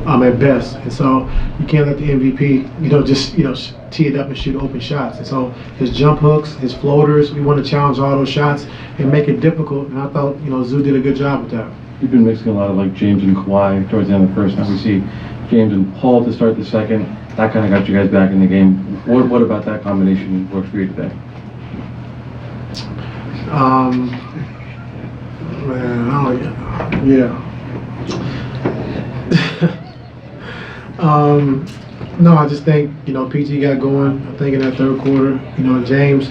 at best. And so you can't let the MVP, just tee it up and shoot open shots. And so his jump hooks, his floaters, we want to challenge all those shots and make it difficult. And I thought, Zoo did a good job with that. You've been mixing a lot of like James and Kawhi towards the end of the first. Now we see James and Paul to start the second. That kind of got you guys back in the game. What about that combination works for you today? No, I just think, PG got going, I think, in that third quarter. James,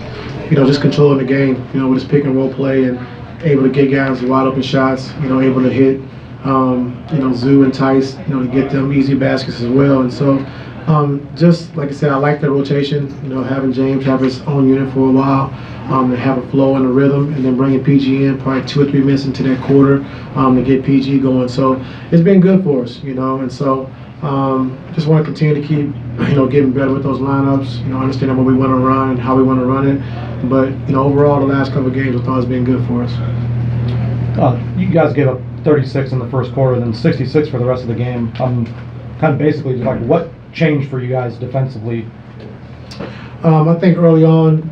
just controlling the game, with his pick and roll play and able to get guys wide open shots, able to hit, Zoo and Tice, to get them easy baskets as well. And so, just like I said, I like that rotation, having James have his own unit for a while, and have a flow and a rhythm, and then bringing PG in probably 2 or 3 minutes into that quarter to get PG going. So it's been good for us, and so just want to continue to keep, getting better with those lineups, understanding what we want to run and how we want to run it. But, overall, the last couple of games I thought has been good for us. You guys gave up 36 in the first quarter, then 66 for the rest of the game. Kind of basically just like what changed for you guys defensively? I think early on,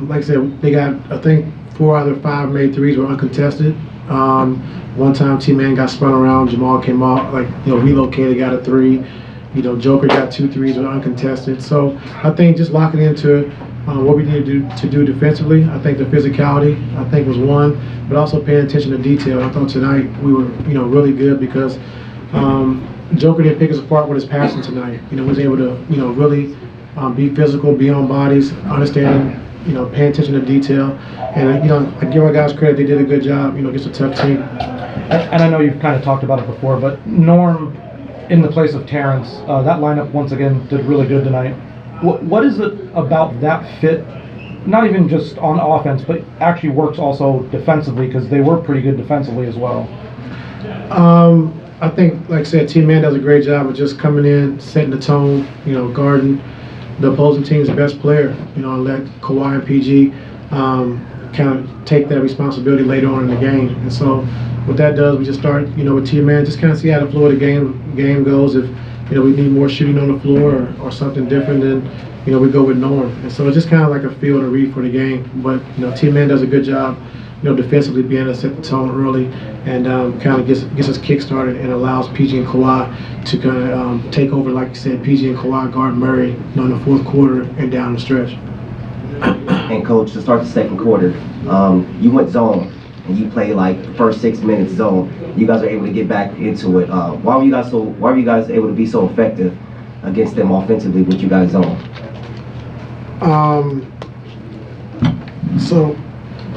like I said, they got, I think, 4 out of 5 made threes were uncontested. One time T-Man got spun around, Jamal came out, relocated, got a 3. Joker got 2 threes were uncontested. So I think just locking into what we need to do defensively. I think the physicality, I think, was one, but also paying attention to detail. I thought tonight we were, really good because Joker didn't pick us apart with his passing tonight. Was able to, really be physical, be on bodies, understanding, paying attention to detail. And, I give our guys credit, they did a good job, against a tough team. And I know you've kind of talked about it before, but Norm in the place of Terrence, that lineup once again did really good tonight. What is it about that fit, not even just on offense, but actually works also defensively, because they were pretty good defensively as well? I think, like I said, T-Man does a great job of just coming in, setting the tone, guarding the opposing team's best player, and let Kawhi and PG kind of take that responsibility later on in the game. And so what that does, we just start, with T-Man, just kind of see how the flow of the game goes. If, we need more shooting on the floor or something different, then, we go with Norm. And so it's just kind of like a feel and a read for the game. But, T-Man does a good job, defensively being able to set the tone early and kind of gets us kick-started and allows PG and Kawhi to kind of take over, like you said, PG and Kawhi guard Murray, in the fourth quarter and down the stretch. And Coach, to start the second quarter, you went zone and you played like the first 6 minutes zone. You guys are able to get back into it. Why were you guys able to be so effective against them offensively with you guys zone? So,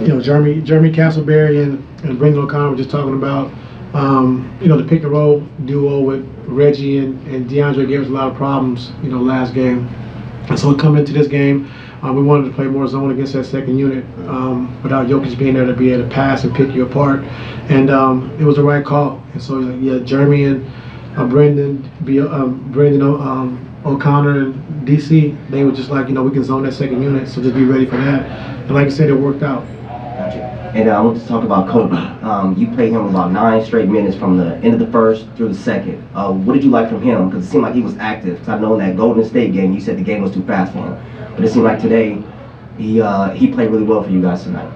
Jeremy Castleberry and Brendan O'Connor were just talking about, the pick and roll duo with Reggie and DeAndre gave us a lot of problems, last game. And so coming into this game, we wanted to play more zone against that second unit without Jokic being there to be able to pass and pick you apart. And it was the right call. And so, Jeremy and Brendan O'Connor and DC, they were just like, we can zone that second unit, so just be ready for that. And like I said, it worked out. Gotcha. And I want to talk about Kobe. You played him about 9 straight minutes from the end of the first through the second. What did you like from him? Because it seemed like he was active. Because I know in that Golden State game, you said the game was too fast for him. But it seemed like today, he played really well for you guys tonight.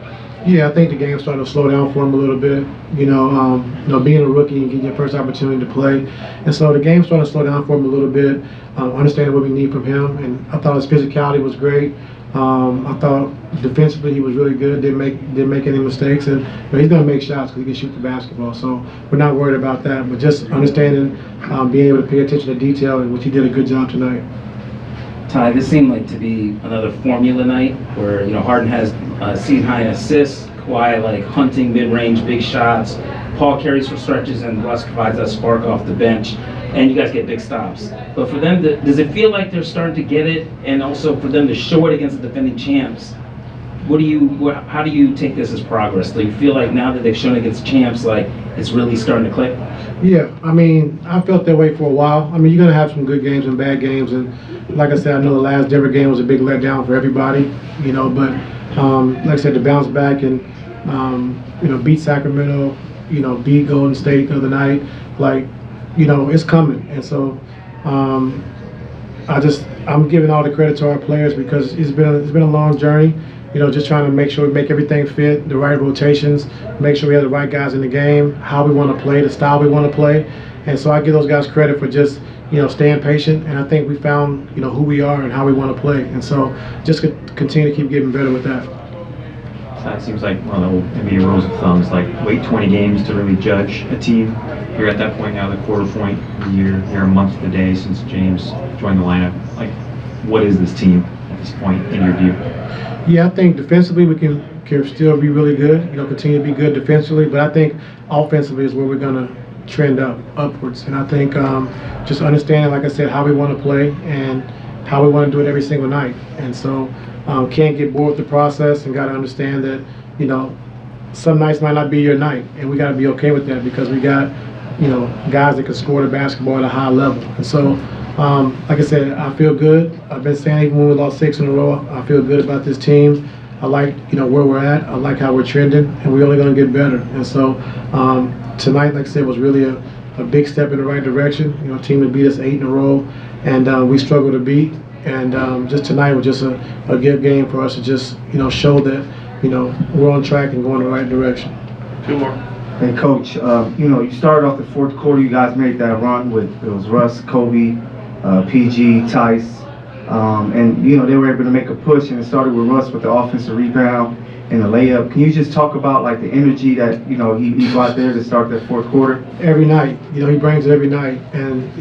Yeah, I think the game started to slow down for him a little bit. Being a rookie and getting your first opportunity to play, and so the game started to slow down for him a little bit. Understanding what we need from him, and I thought his physicality was great. I thought defensively he was really good. Didn't make any mistakes, and he's going to make shots because he can shoot the basketball. So we're not worried about that. But just understanding, being able to pay attention to detail, which he did a good job tonight. Ty, this seemed like to be another formula night where, Harden has season high assists, Kawhi like hunting mid-range big shots, Paul carries for stretches, and Russ provides that spark off the bench, and you guys get big stops. But for them, does it feel like they're starting to get it, and also for them to show it against the defending champs? How do you take this as progress? Do you feel like now that they've shown it against champs, like it's really starting to click? Yeah, I felt that way for a while. You're going to have some good games and bad games, and like I said, I know the last Denver game was a big letdown for everybody, but like I said, to bounce back and, beat Sacramento, beat Golden State the other night, it's coming. And so I'm giving all the credit to our players because it's been a long journey. Just trying to make sure we make everything fit, the right rotations, make sure we have the right guys in the game, how we want to play, the style we want to play. And so I give those guys credit for just, staying patient. And I think we found, who we are and how we want to play. And so just continue to keep getting better with that. So it seems like one of the old NBA rules of thumb is like wait 20 games to really judge a team. You're at that point now, the quarter point of the year. You're a month to the day since James joined the lineup. Like, what is this team at this point in your view? Yeah, I think defensively we can still be really good, continue to be good defensively, but I think offensively is where we're going to trend upwards. And I think just understanding, like I said, how we want to play and how we want to do it every single night. And so can't get bored with the process and got to understand that, some nights might not be your night, and we got to be okay with that because we got, guys that can score the basketball at a high level. And so like I said, I feel good. I've been saying even when we lost 6 in a row, I feel good about this team. I like, where we're at. I like how we're trending, and we're only going to get better. And so tonight, like I said, was really a big step in the right direction. A team that beat us 8 in a row, and we struggled to beat. And just tonight was just a good game for us to just, show that, we're on track and going the right direction. Two more. Hey, Coach, you started off the fourth quarter. You guys made that run with it was Russ, Kobe, PG, Tice, and they were able to make a push. And it started with Russ with the offensive rebound and the layup. Can you just talk about like the energy that he brought there to start that fourth quarter? Every night, he brings it every night, and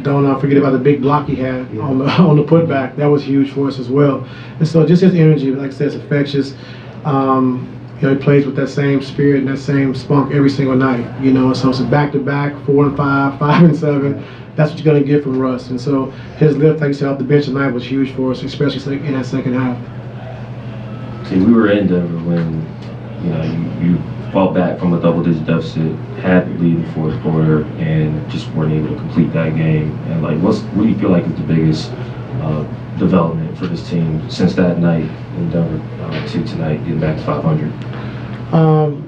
don't forget about the big block he had on the putback. That was huge for us as well. And so just his energy, like I said, is infectious. He plays with that same spirit and that same spunk every single night. So it's a back-to-back, 4 and 5, 5 and 7. That's what you're gonna get from Russ. And so his lift, like you said, off the bench tonight was huge for us, especially in that second half. See, we were in Denver when you fought back from a double-digit deficit, had the lead in the fourth quarter, and just weren't able to complete that game. And like, what do you feel like is the biggest development for this team since that night in Denver to tonight, getting back to 500?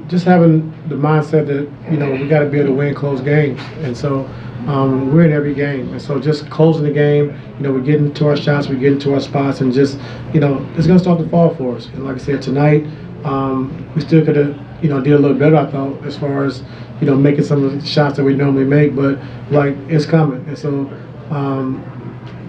Just having the mindset that we got to be able to win close games, and so we're in every game, and so just closing the game, we're getting to our shots, we're getting to our spots, and just it's gonna start to fall for us. And like I said, tonight we still could have did a little better, I thought, as far as making some of the shots that we normally make, but like it's coming. And so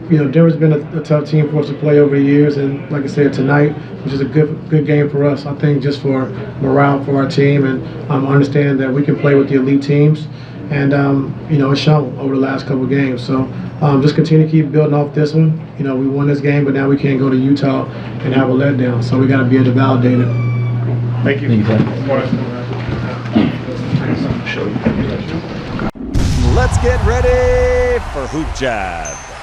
Denver's been a tough team for us to play over the years, and like I said, tonight was just a good game for us. I think just for morale for our team, and understanding that we can play with the elite teams, and it's shown over the last couple of games. So just continue to keep building off this one. We won this game, but now we can't go to Utah and have a letdown. So we got to be able to validate it. Thank you. Let's get ready for Hoop Jab.